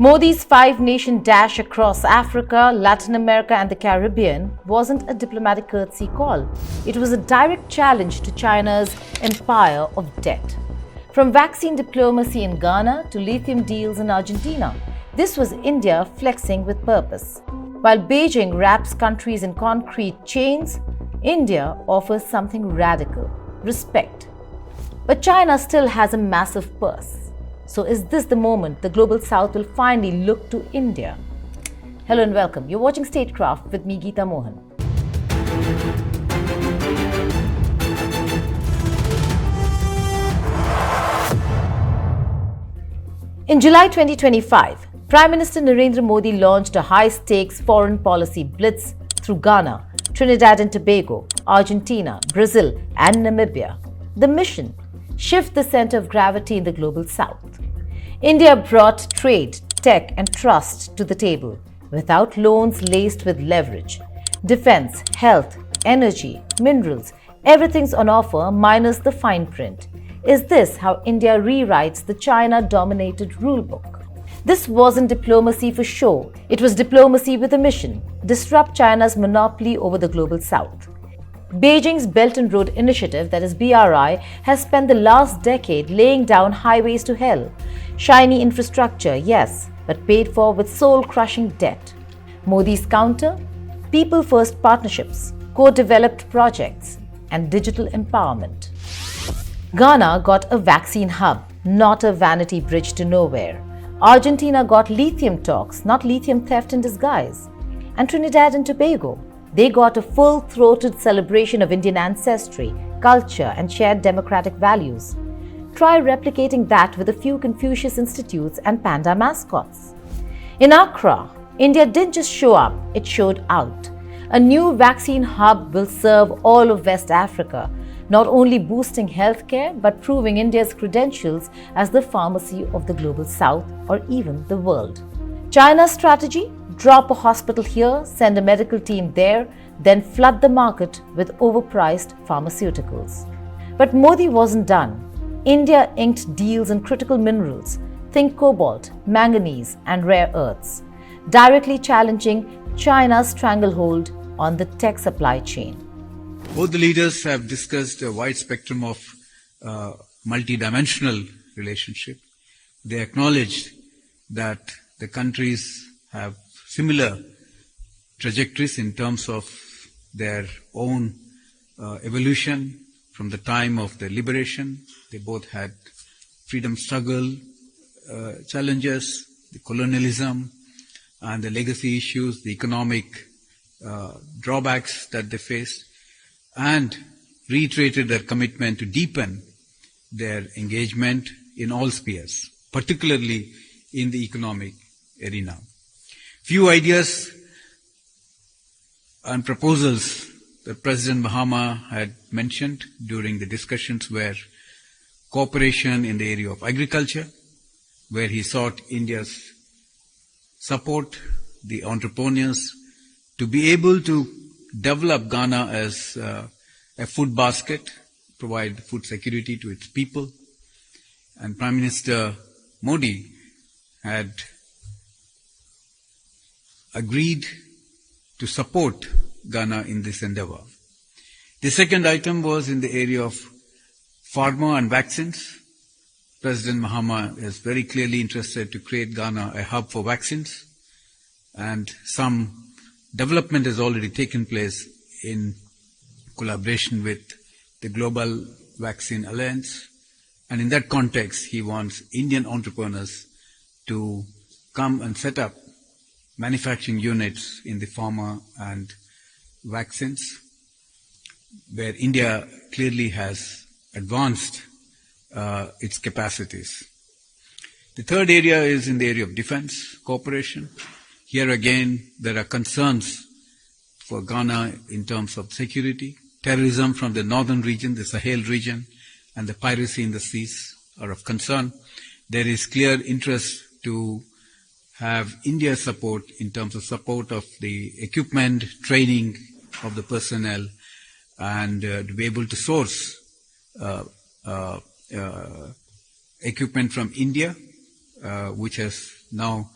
Modi's five-nation dash across Africa, Latin America and the Caribbean wasn't a diplomatic courtesy call. It was a direct challenge to China's empire of debt. From vaccine diplomacy in Ghana to lithium deals in Argentina, this was India flexing with purpose. While Beijing wraps countries in concrete chains, India offers something radical: respect. But China still has a massive purse. So is this the moment the Global South will finally look to India? Hello and welcome. You're watching Statecraft with me, Geeta Mohan. In July 2025, Prime Minister Narendra Modi launched a high-stakes foreign policy blitz through Ghana, Trinidad and Tobago, Argentina, Brazil and Namibia. The mission: shift the center of gravity in the Global South. India brought trade, tech and trust to the table, without loans laced with leverage. Defense, health, energy, minerals, everything's on offer minus the fine print. Is this how India rewrites the China-dominated rulebook? This wasn't diplomacy for show. It was diplomacy with a mission: disrupt China's monopoly over the Global South. Beijing's Belt and Road Initiative, that is BRI, has spent the last decade laying down highways to hell. Shiny infrastructure, yes, but paid for with soul-crushing debt. Modi's counter: people-first partnerships, co-developed projects, and digital empowerment. Ghana got a vaccine hub, not a vanity bridge to nowhere. Argentina got lithium talks, not lithium theft in disguise. And Trinidad and Tobago, they got a full-throated celebration of Indian ancestry, culture and shared democratic values. Try replicating that with a few Confucius institutes and panda mascots. In Accra, India didn't just show up, it showed out. A new vaccine hub will serve all of West Africa, not only boosting healthcare but proving India's credentials as the pharmacy of the Global South or even the world. China's strategy: drop a hospital here, send a medical team there, then flood the market with overpriced pharmaceuticals. But Modi wasn't done. India inked deals in critical minerals, think cobalt, manganese and rare earths, directly challenging China's stranglehold on the tech supply chain. Both the leaders have discussed a wide spectrum of multidimensional relationship. They acknowledged that the countries have similar trajectories in terms of their own evolution from the time of the liberation. They both had freedom struggle challenges, the colonialism and the legacy issues, the economic drawbacks that they faced, and reiterated their commitment to deepen their engagement in all spheres, particularly in the economic arena. Few ideas and proposals that President Mahama had mentioned during the discussions were cooperation in the area of agriculture, where he sought India's support, the entrepreneurs, to be able to develop Ghana as a food basket, provide food security to its people. And Prime Minister Modi had agreed to support Ghana in this endeavor. The second item was in the area of pharma and vaccines. President Mahama is very clearly interested to create Ghana a hub for vaccines, and some development has already taken place in collaboration with the Global Vaccine Alliance. And in that context, he wants Indian entrepreneurs to come and set up manufacturing units in the pharma and vaccines, where India clearly has advanced its capacities. The third area is in the area of defense cooperation. Here again, there are concerns for Ghana in terms of security. Terrorism from the northern region, the Sahel region, and the piracy in the seas are of concern. There is clear interest to have India's support in terms of support of the equipment, training of the personnel, and to be able to source equipment from India, which has now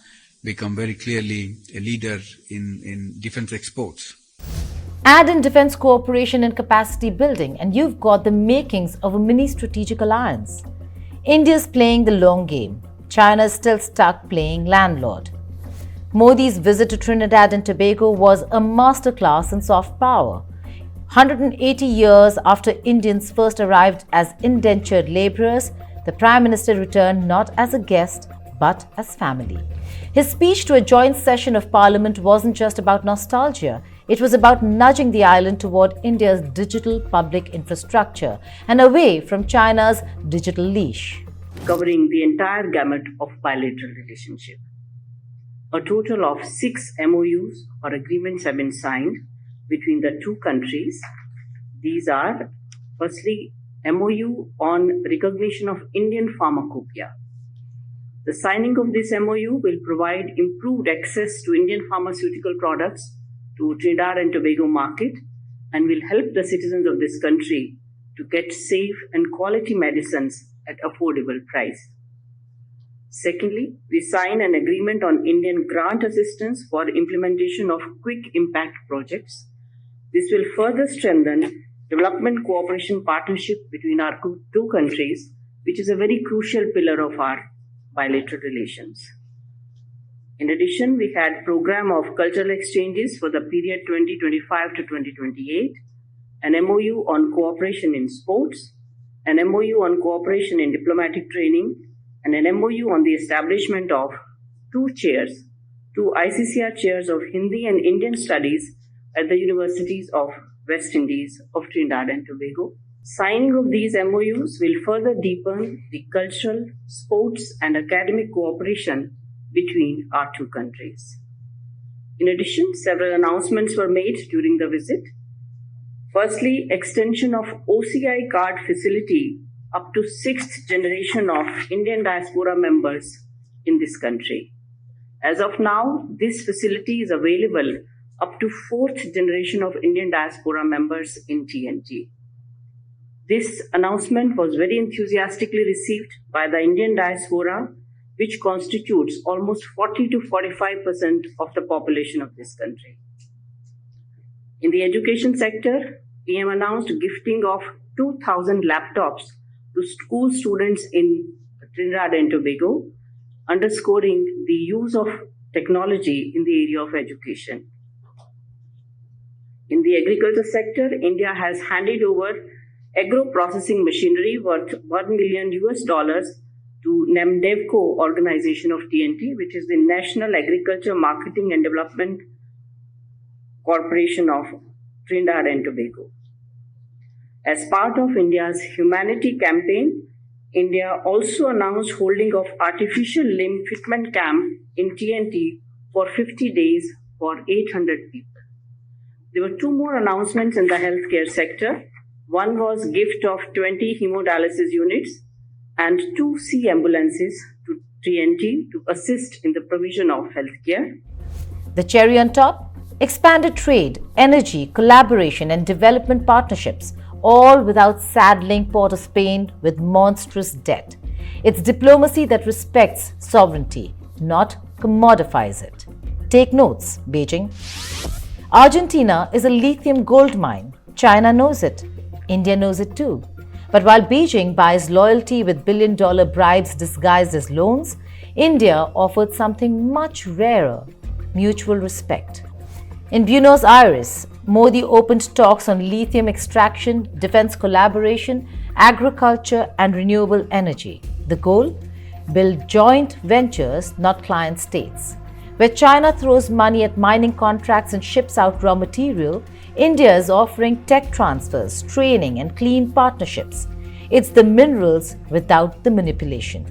become very clearly a leader in defense exports. Add in defense cooperation and capacity building, and you've got the makings of a mini strategic alliance. India's playing the long game. China is still stuck playing landlord. Modi's visit to Trinidad and Tobago was a masterclass in soft power. 180 years after Indians first arrived as indentured labourers, the Prime Minister returned not as a guest but as family. His speech to a joint session of Parliament wasn't just about nostalgia, it was about nudging the island toward India's digital public infrastructure and away from China's digital leash. Covering the entire gamut of bilateral relationship. A total of 6 MOUs or agreements have been signed between the two countries. These are, firstly, MOU on recognition of Indian pharmacopoeia. The signing of this MOU will provide improved access to Indian pharmaceutical products to Trinidad and Tobago market and will help the citizens of this country to get safe and quality medicines at affordable price. Secondly, we sign an agreement on Indian grant assistance for implementation of quick impact projects. This will further strengthen development cooperation partnership between our two countries, which is a very crucial pillar of our bilateral relations. In addition, we had program of cultural exchanges for the period 2025 to 2028, an MOU on cooperation in sports, an MOU on cooperation in diplomatic training, and an MOU on the establishment of two ICCR chairs of Hindi and Indian studies at the universities of West Indies of Trinidad and Tobago. Signing of these MOUs will further deepen the cultural, sports, and academic cooperation between our two countries. In addition, several announcements were made during the visit. Firstly, extension of OCI card facility up to 6th generation of Indian diaspora members in this country. As of now, this facility is available up to 4th generation of Indian diaspora members in TNT. This announcement was very enthusiastically received by the Indian diaspora, which constitutes almost 40 to 45% of the population of this country. In the education sector, PM announced gifting of 2,000 laptops to school students in Trinidad and Tobago, underscoring the use of technology in the area of education. In the agriculture sector, India has handed over agro-processing machinery worth $1 million to NAMDEVCO organization of TNT, which is the National Agriculture Marketing and Development Corporation of Trinidad and Tobago. As part of India's humanity campaign, India also announced holding of artificial limb fitment camp in TNT for 50 days for 800 people. There were 2 more announcements in the healthcare sector. One was gift of 20 hemodialysis units and 2 sea ambulances to TNT to assist in the provision of healthcare. The cherry on top? Expanded trade, energy, collaboration and development partnerships, all without saddling Port of Spain with monstrous debt. It's diplomacy that respects sovereignty, not commodifies it. Take notes, Beijing. Argentina is a lithium gold mine. China knows it. India knows it too. But while Beijing buys loyalty with billion-dollar bribes disguised as loans, India offered something much rarer: mutual respect. In Buenos Aires, Modi opened talks on lithium extraction, defense collaboration, agriculture, and renewable energy. The goal? Build joint ventures, not client states. Where China throws money at mining contracts and ships out raw material, India is offering tech transfers, training, and clean partnerships. It's the minerals without the manipulation.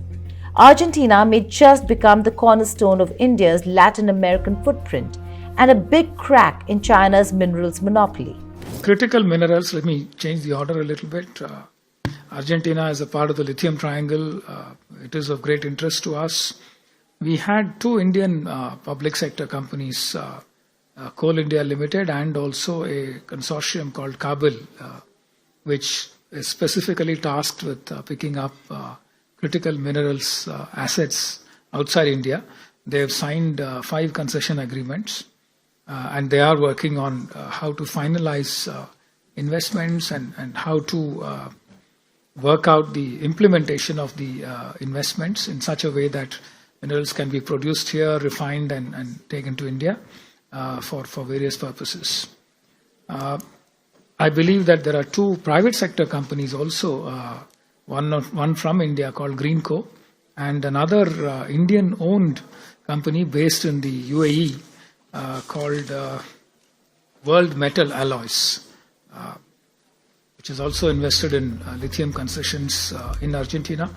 Argentina may just become the cornerstone of India's Latin American footprint and a big crack in China's minerals monopoly. Critical minerals, let me change the order a little bit. Argentina is a part of the lithium triangle. It is of great interest to us. We had 2 Indian public sector companies, Coal India Limited and also a consortium called Kabil, which is specifically tasked with picking up critical minerals assets outside India. They have signed 5 concession agreements, and they are working on how to finalize investments and how to work out the implementation of the investments in such a way that minerals can be produced here, refined, and taken to India for various purposes. I believe that there are 2 private sector companies also, one from India called Greenco, and another Indian-owned company based in the UAE called World Metal Alloys, which is also invested in lithium concessions in Argentina.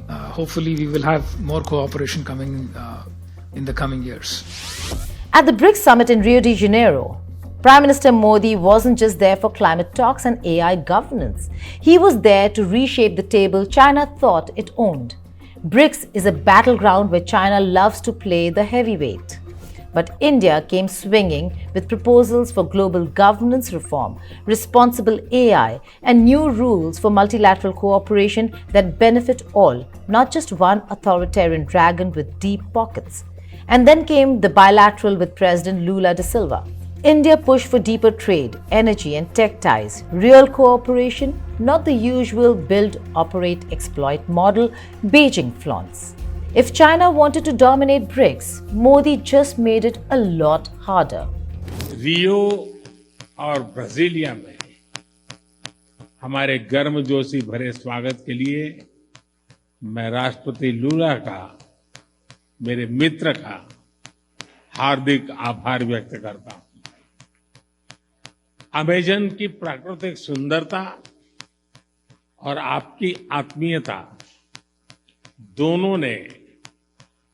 Hopefully, we will have more cooperation coming in the coming years. At the BRICS summit in Rio de Janeiro, Prime Minister Modi wasn't just there for climate talks and AI governance. He was there to reshape the table China thought it owned. BRICS is a battleground where China loves to play the heavyweight. But India came swinging with proposals for global governance reform, responsible AI, and new rules for multilateral cooperation that benefit all, not just one authoritarian dragon with deep pockets. And then came the bilateral with President Lula da Silva. India pushed for deeper trade, energy, and tech ties, real cooperation, not the usual build, operate, exploit model Beijing flaunts. If China wanted to dominate BRICS, Modi just made it a lot harder. रियो और Brasilia में हमारे गर्मजोशी भरे स्वागत के लिए मैं राष्ट्रपति लूला का, मेरे मित्र का हार्दिक आभार व्यक्त करता हूं। अमेजन की प्राकृतिक सुंदरता और आपकी आत्मीयता दोनों ने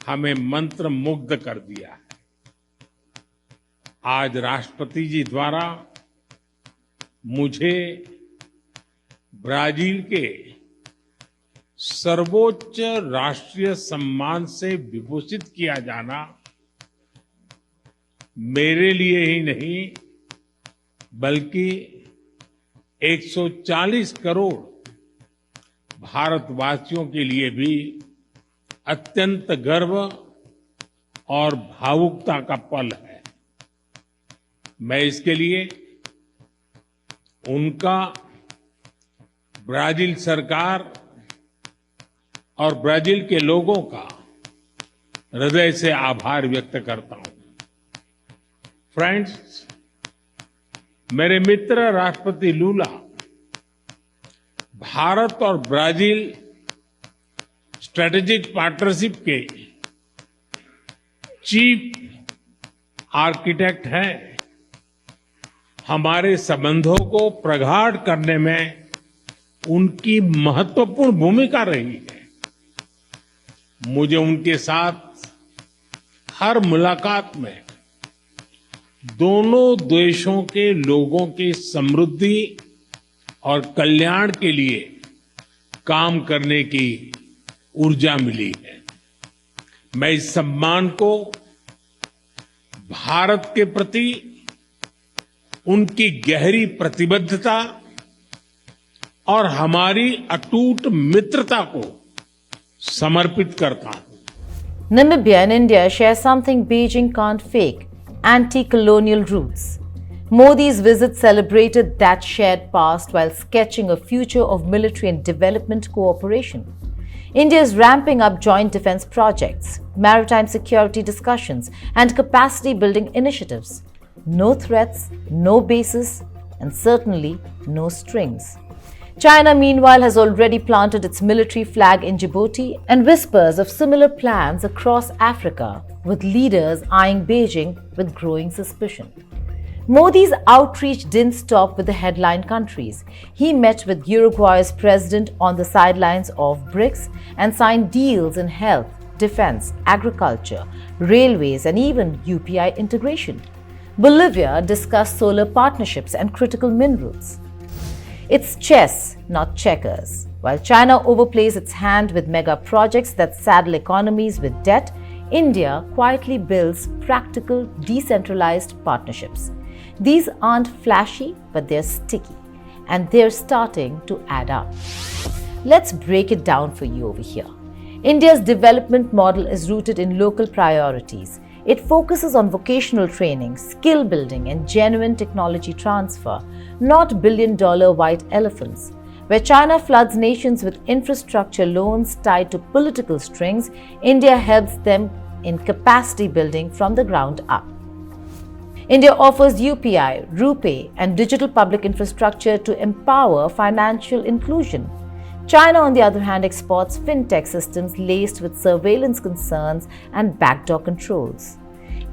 हमें मंत्र मुग्ध कर दिया है। आज राष्ट्रपति जी द्वारा मुझे ब्राजील के सर्वोच्च राष्ट्रीय सम्मान से विभूषित किया जाना मेरे लिए ही नहीं बल्कि 140 करोड़ भारतवासियों के लिए भी अत्यंत गर्व और भावुकता का पल है। मैं इसके लिए उनका, ब्राजील सरकार और ब्राजील के लोगों का हृदय से आभार व्यक्त करता हूं। फ्रेंड्स, मेरे मित्र राष्ट्रपति लूला भारत और ब्राजील स्ट्रेटेजिक पार्टनरशिप के चीफ आर्किटेक्ट हैं। हमारे संबंधों को प्रगाढ़ करने में उनकी महत्वपूर्ण भूमिका रही है। मुझे उनके साथ हर मुलाकात में दोनों देशों के लोगों की समृद्धि और कल्याण के लिए काम करने की ऊर्जा मिली है। मैं इस सम्मान को भारत के प्रति उनकी गहरी प्रतिबद्धता और हमारी अटूट मित्रता को समर्पित करता हूं। Namibia and India share something Beijing can't fake: anti-colonial roots. Modi's visit celebrated that shared past while sketching a future of military and development cooperation. India is ramping up joint defense projects, maritime security discussions, and capacity building initiatives. No threats, no bases, and certainly no strings. China, meanwhile, has already planted its military flag in Djibouti, and whispers of similar plans across Africa, with leaders eyeing Beijing with growing suspicion. Modi's outreach didn't stop with the headline countries. He met with Uruguay's president on the sidelines of BRICS and signed deals in health, defense, agriculture, railways, and even UPI integration. Bolivia discussed solar partnerships and critical minerals. It's chess, not checkers. While China overplays its hand with mega projects that saddle economies with debt, India quietly builds practical, decentralized partnerships. These aren't flashy, but they're sticky, and they're starting to add up. Let's break it down for you over here. India's development model is rooted in local priorities. It focuses on vocational training, skill building, and genuine technology transfer, not billion-dollar white elephants. Where China floods nations with infrastructure loans tied to political strings, India helps them in capacity building from the ground up. India offers UPI, RuPay, and digital public infrastructure to empower financial inclusion. China, on the other hand, exports fintech systems laced with surveillance concerns and backdoor controls.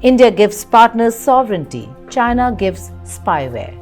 India gives partners sovereignty, China gives spyware.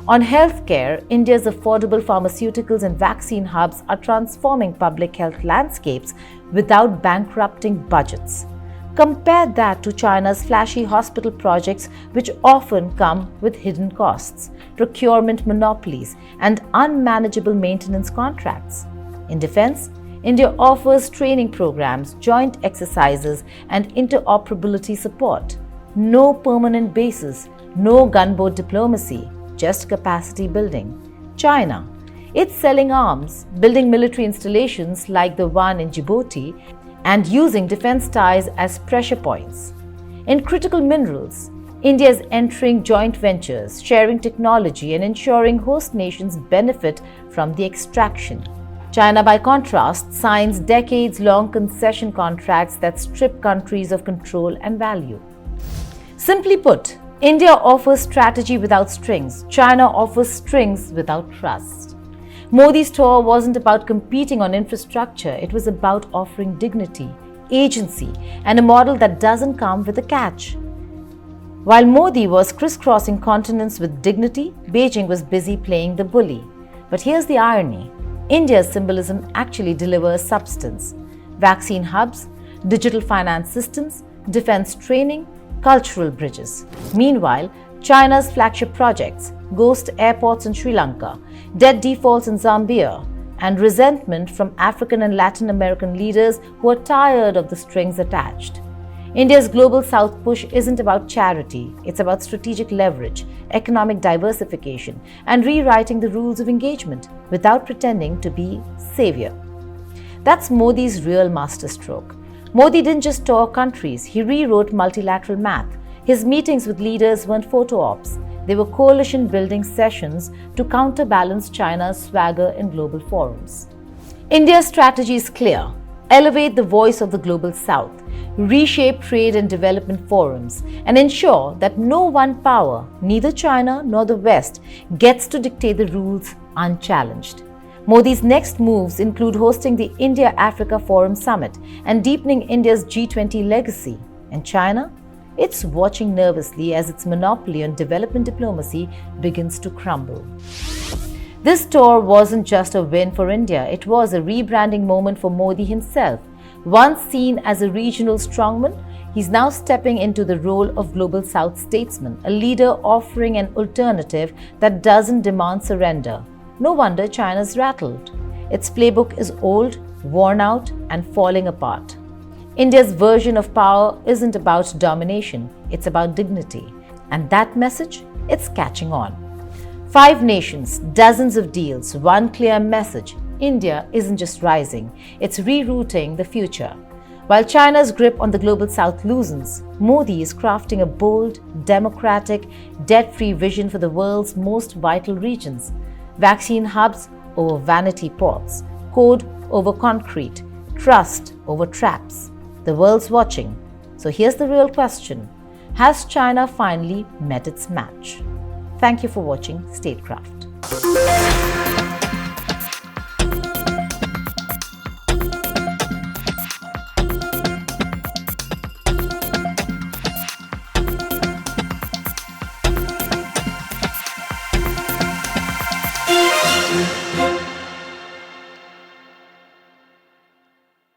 On healthcare, India's affordable pharmaceuticals and vaccine hubs are transforming public health landscapes without bankrupting budgets. Compare that to China's flashy hospital projects, which often come with hidden costs, procurement monopolies, and unmanageable maintenance contracts. In defense, India offers training programs, joint exercises, and interoperability support. No permanent bases, no gunboat diplomacy, just capacity building. China, it's selling arms, building military installations like the one in Djibouti, and using defense ties as pressure points. In critical minerals, India is entering joint ventures, sharing technology, and ensuring host nations benefit from the extraction. China, by contrast, signs decades-long concession contracts that strip countries of control and value. Simply put, India offers strategy without strings. China offers strings without trust. Modi's tour wasn't about competing on infrastructure, it was about offering dignity, agency, and a model that doesn't come with a catch. While Modi was crisscrossing continents with dignity, Beijing was busy playing the bully. But here's the irony. India's symbolism actually delivers substance. Vaccine hubs, digital finance systems, defense training, cultural bridges. Meanwhile, China's flagship projects, ghost airports in Sri Lanka, debt defaults in Zambia, and resentment from African and Latin American leaders who are tired of the strings attached. India's Global South push isn't about charity, it's about strategic leverage, economic diversification, and rewriting the rules of engagement without pretending to be savior. That's Modi's real masterstroke. Modi didn't just tour countries, he rewrote multilateral math. His meetings with leaders weren't photo ops. They were coalition-building sessions to counterbalance China's swagger in global forums. India's strategy is clear. Elevate the voice of the Global South, reshape trade and development forums, and ensure that no one power, neither China nor the West, gets to dictate the rules unchallenged. Modi's next moves include hosting the India-Africa Forum Summit and deepening India's G20 legacy. And China? It's watching nervously as its monopoly on development diplomacy begins to crumble. This tour wasn't just a win for India, it was a rebranding moment for Modi himself. Once seen as a regional strongman, he's now stepping into the role of Global South statesman, a leader offering an alternative that doesn't demand surrender. No wonder China's rattled. Its playbook is old, worn out, and falling apart. India's version of power isn't about domination, it's about dignity. And that message, it's catching on. 5 nations, dozens of deals, one clear message. India isn't just rising, it's rerouting the future. While China's grip on the Global South loosens, Modi is crafting a bold, democratic, debt-free vision for the world's most vital regions. Vaccine hubs over vanity ports, code over concrete, trust over traps. The world's watching. So here's the real question. Has China finally met its match? Thank you for watching Statecraft.